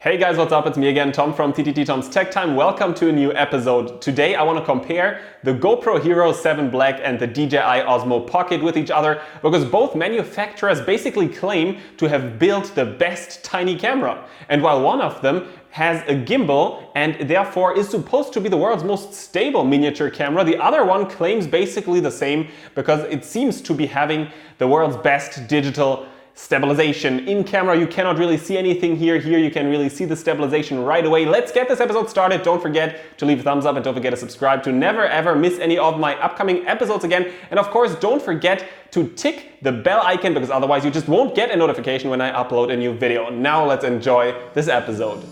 Hey guys, what's up? It's me again, Tom from TTT Tom's Tech Time. Welcome to a new episode. Today I want to compare the GoPro Hero 7 Black and the DJI Osmo Pocket with each other because both manufacturers basically claim to have built the best tiny camera. And while one of them has a gimbal and therefore is supposed to be the world's most stable miniature camera, the other one claims basically the same because it seems to be having the world's best digital stabilization. In camera you cannot really see anything here. Here you can really see the stabilization right away. Let's get this episode started. Don't forget to leave a thumbs up and don't forget to subscribe to never ever miss any of my upcoming episodes again. And of course don't forget to tick the bell icon because otherwise you just won't get a notification when I upload a new video. Now let's enjoy this episode.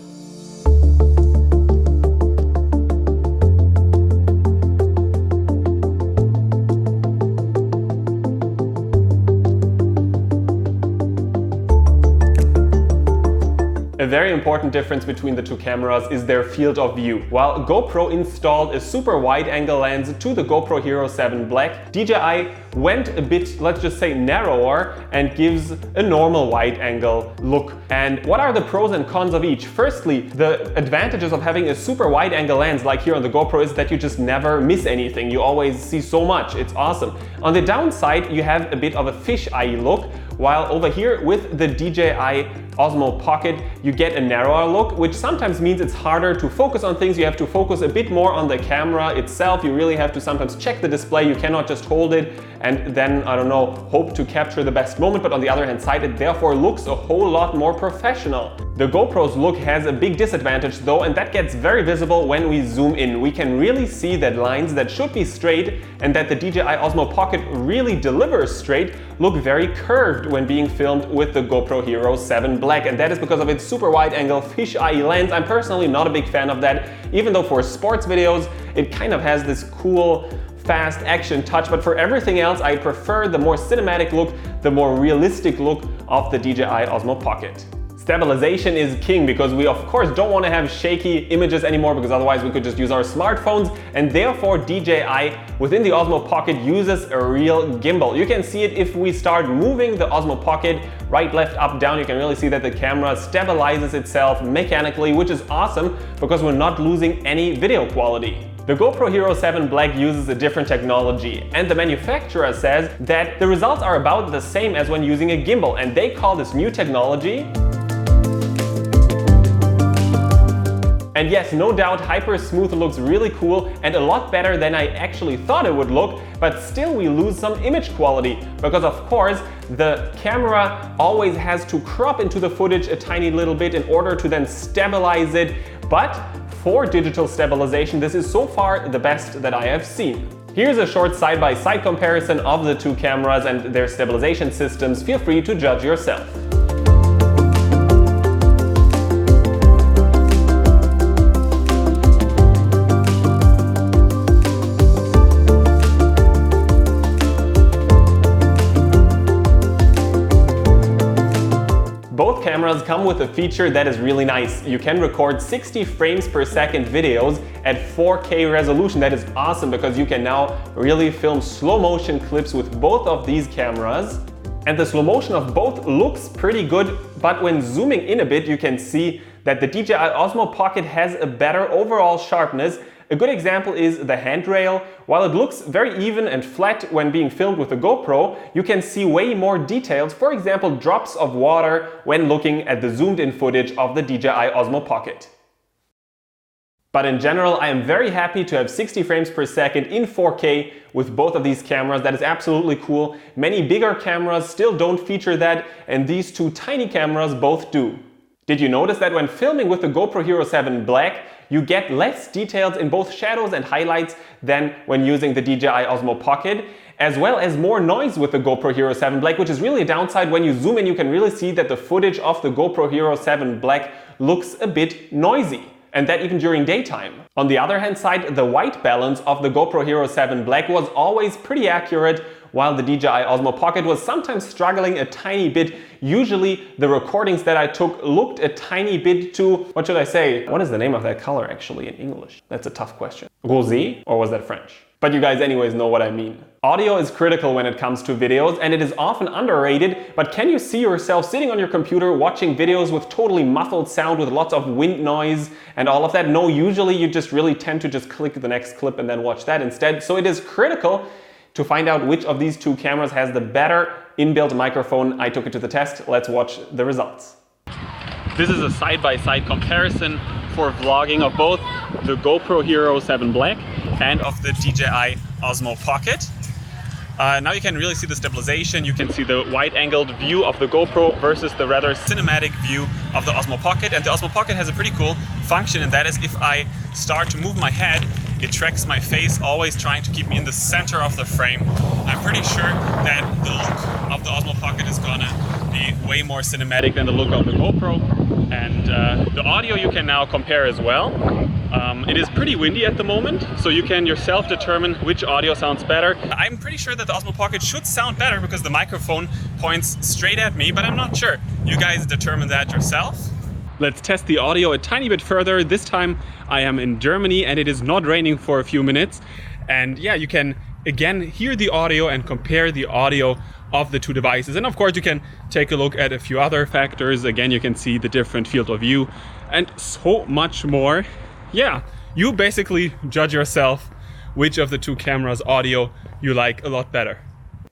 A very important difference between the two cameras is their field of view. While GoPro installed a super wide-angle lens to the GoPro Hero 7 Black, DJI went a bit, let's just say, narrower and gives a normal wide-angle look. And what are the pros and cons of each? Firstly, the advantages of having a super wide-angle lens like here on the GoPro is that you just never miss anything. You always see so much. It's awesome. On the downside, you have a bit of a fisheye look, while over here with the DJI Osmo Pocket, you get a narrower look, which sometimes means it's harder to focus on things. You have to focus a bit more on the camera itself. You really have to sometimes check the display. You cannot just hold it and then, I don't know, hope to capture the best moment. But on the other hand side, it therefore looks a whole lot more professional. The GoPro's look has a big disadvantage though, and that gets very visible when we zoom in. We can really see that lines that should be straight and that the DJI Osmo Pocket really delivers straight look very curved when being filmed with the GoPro Hero 7 Black, and that is because of its super wide angle fisheye lens. I'm personally not a big fan of that, even though for sports videos it kind of has this cool fast action touch, but for everything else I prefer the more cinematic look, the more realistic look of the DJI Osmo Pocket. Stabilization is king because we of course don't want to have shaky images anymore because otherwise we could just use our smartphones, and therefore DJI within the Osmo Pocket uses a real gimbal. You can see it if we start moving the Osmo Pocket right, left, up, down. You can really see that the camera stabilizes itself mechanically, which is awesome because we're not losing any video quality. The GoPro Hero 7 Black uses a different technology, and the manufacturer says that the results are about the same as when using a gimbal, and they call this new technology. And yes, no doubt, hyper smooth looks really cool and a lot better than I actually thought it would look, but still we lose some image quality because of course the camera always has to crop into the footage a tiny little bit in order to then stabilize it. But for digital stabilization, this is so far the best that I have seen. Here's a short side-by-side comparison of the two cameras and their stabilization systems. Feel free to judge yourself. Both cameras come with a feature that is really nice. You can record 60 frames per second videos at 4K resolution. That is awesome because you can now really film slow motion clips with both of these cameras. And the slow motion of both looks pretty good, but when zooming in a bit, you can see that the DJI Osmo Pocket has a better overall sharpness. A good example is the handrail. While it looks very even and flat when being filmed with the GoPro, you can see way more details, for example drops of water, when looking at the zoomed in footage of the DJI Osmo Pocket. But in general, I am very happy to have 60 frames per second in 4K with both of these cameras. That is absolutely cool. Many bigger cameras still don't feature that, and these two tiny cameras both do. Did you notice that when filming with the GoPro Hero 7 Black, you get less details in both shadows and highlights than when using the DJI Osmo Pocket, as well as more noise with the GoPro Hero 7 Black, which is really a downside. When you zoom in, you can really see that the footage of the GoPro Hero 7 Black looks a bit noisy, and that even during daytime. On the other hand side, the white balance of the GoPro Hero 7 Black was always pretty accurate, while the DJI Osmo Pocket was sometimes struggling a tiny bit. Usually the recordings that I took looked a tiny bit too, what should I say? What is the name of that color actually in English? That's a tough question. Rosé? Or was that French? But you guys anyways know what I mean. Audio is critical when it comes to videos, and it is often underrated, but can you see yourself sitting on your computer watching videos with totally muffled sound with lots of wind noise and all of that? No, usually you just really tend to just click the next clip and then watch that instead. So it is critical to find out which of these two cameras has the better inbuilt microphone. I took it to the test. Let's watch the results. This is a side-by-side comparison for vlogging of both the GoPro Hero 7 Black and of the DJI Osmo Pocket. Now you can really see the stabilization. You can see the wide-angled view of the GoPro versus the rather cinematic view of the Osmo Pocket. And the Osmo Pocket has a pretty cool function, and that is if I start to move my head, it tracks my face, always trying to keep me in the center of the frame. I'm pretty sure that the look of the Osmo Pocket is gonna be way more cinematic than the look of the GoPro. And the audio you can now compare as well. It is pretty windy at the moment, so you can yourself determine which audio sounds better. I'm pretty sure that the Osmo Pocket should sound better because the microphone points straight at me, but I'm not sure. You guys determine that yourself. Let's test the audio a tiny bit further. This time I am in Germany and it is not raining for a few minutes. And yeah, you can again hear the audio and compare the audio of the two devices. And of course you can take a look at a few other factors. Again, you can see the different field of view and so much more. Yeah, you basically judge yourself which of the two cameras' audio you like a lot better.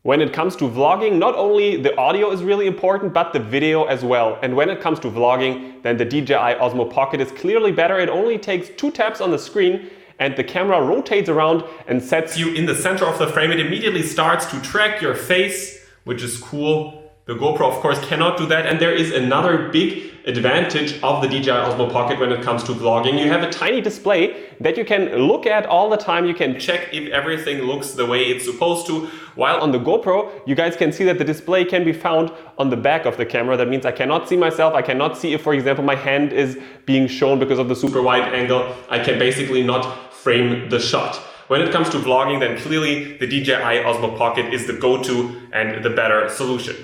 When it comes to vlogging, not only the audio is really important, but the video as well. And when it comes to vlogging, then the DJI Osmo Pocket is clearly better. It only takes 2 taps on the screen and the camera rotates around and sets you in the center of the frame. It immediately starts to track your face, which is cool. The GoPro, of course, cannot do that. And there is another big advantage of the DJI Osmo Pocket when it comes to vlogging. You have a tiny display that you can look at all the time. You can check if everything looks the way it's supposed to. While on the GoPro, you guys can see that the display can be found on the back of the camera. That means I cannot see myself. I cannot see if, for example, my hand is being shown because of the super wide angle. I can basically not frame the shot. When it comes to vlogging, then clearly the DJI Osmo Pocket is the go-to and the better solution.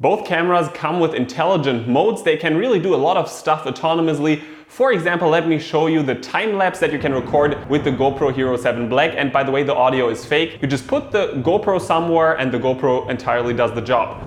Both cameras come with intelligent modes. They can really do a lot of stuff autonomously. For example, let me show you the time lapse that you can record with the GoPro Hero 7 Black. And by the way, the audio is fake. You just put the GoPro somewhere and the GoPro entirely does the job.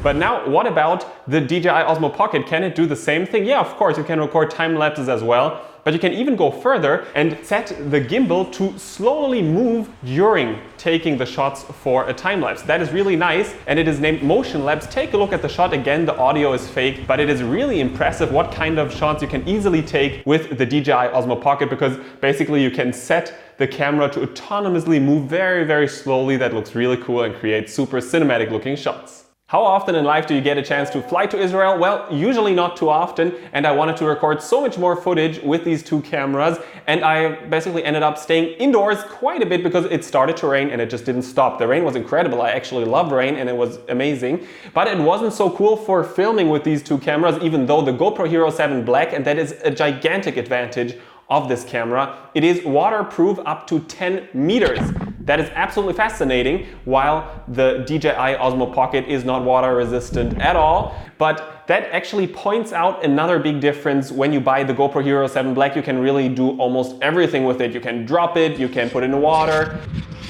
But now, what about the DJI Osmo Pocket? Can it do the same thing? Yeah, of course, you can record time lapses as well. But you can even go further and set the gimbal to slowly move during taking the shots for a time lapse. That is really nice, and it is named MOTIONLAPSE. Take a look at the shot. Again, the audio is fake, but it is really impressive what kind of shots you can easily take with the DJI Osmo Pocket, because basically you can set the camera to autonomously move very, very slowly. That looks really cool and creates super cinematic looking shots. How often in life do you get a chance to fly to Israel? Well, usually not too often, and I wanted to record so much more footage with these two cameras, and I basically ended up staying indoors quite a bit because it started to rain and it just didn't stop. The rain was incredible. I actually love rain and it was amazing, but it wasn't so cool for filming with these two cameras, even though the GoPro Hero 7 Black, and that is a gigantic advantage of this camera, it is waterproof up to 10 meters. That is absolutely fascinating, while the DJI Osmo Pocket is not water resistant at all. But that actually points out another big difference. When you buy the GoPro Hero 7 Black, you can really do almost everything with it. You can drop it, you can put it in water.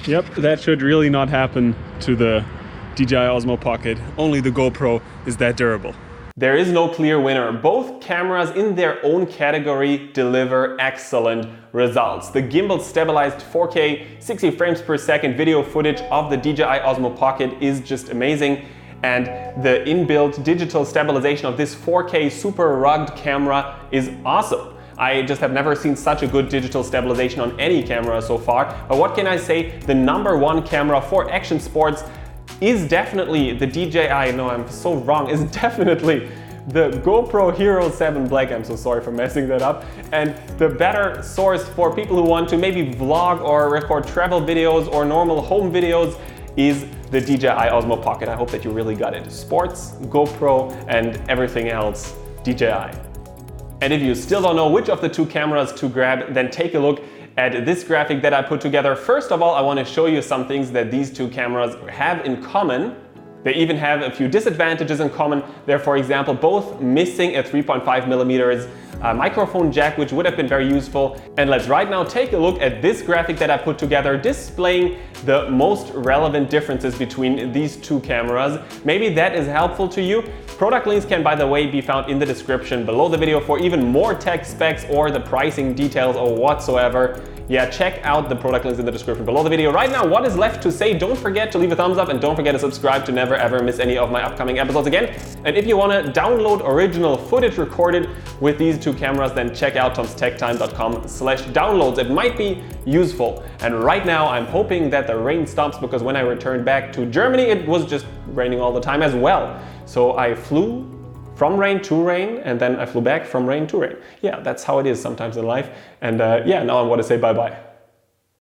Yep, that should really not happen to the DJI Osmo Pocket. Only the GoPro is that durable. There is no clear winner. Both cameras in their own category deliver excellent results. The gimbal stabilized 4K 60 frames per second video footage of the DJI Osmo Pocket is just amazing. And the inbuilt digital stabilization of this 4K super rugged camera is awesome. I just have never seen such a good digital stabilization on any camera so far. But what can I say? The #1 camera for action sports is definitely the DJI, no, I'm so wrong, is definitely the GoPro Hero 7 Black. I'm so sorry for messing that up. And the better source for people who want to maybe vlog or record travel videos or normal home videos is the DJI Osmo Pocket. I hope that you really got it. Sports, GoPro, and everything else, DJI. And if you still don't know which of the two cameras to grab, then take a look at this graphic that I put together. First of all, I want to show you some things that these two cameras have in common. They even have a few disadvantages in common. They're, for example, both missing a 3.5mm microphone jack, which would have been very useful. And let's right now take a look at this graphic that I put together displaying the most relevant differences between these two cameras. Maybe that is helpful to you. Product links can, by the way, be found in the description below the video for even more tech specs or the pricing details or whatsoever. Yeah, check out the product links in the description below the video. Right now, what is left to say? Don't forget to leave a thumbs up and don't forget to subscribe to never ever miss any of my upcoming episodes again. And if you want to download original footage recorded with these two cameras, then check out tomstechtime.com/downloads. It might be useful. And right now, I'm hoping that the rain stops because when I returned back to Germany, it was just raining all the time as well. So I flew from rain to rain, and then I flew back from rain to rain. Yeah, that's how it is sometimes in life. And yeah, now I want to say bye-bye.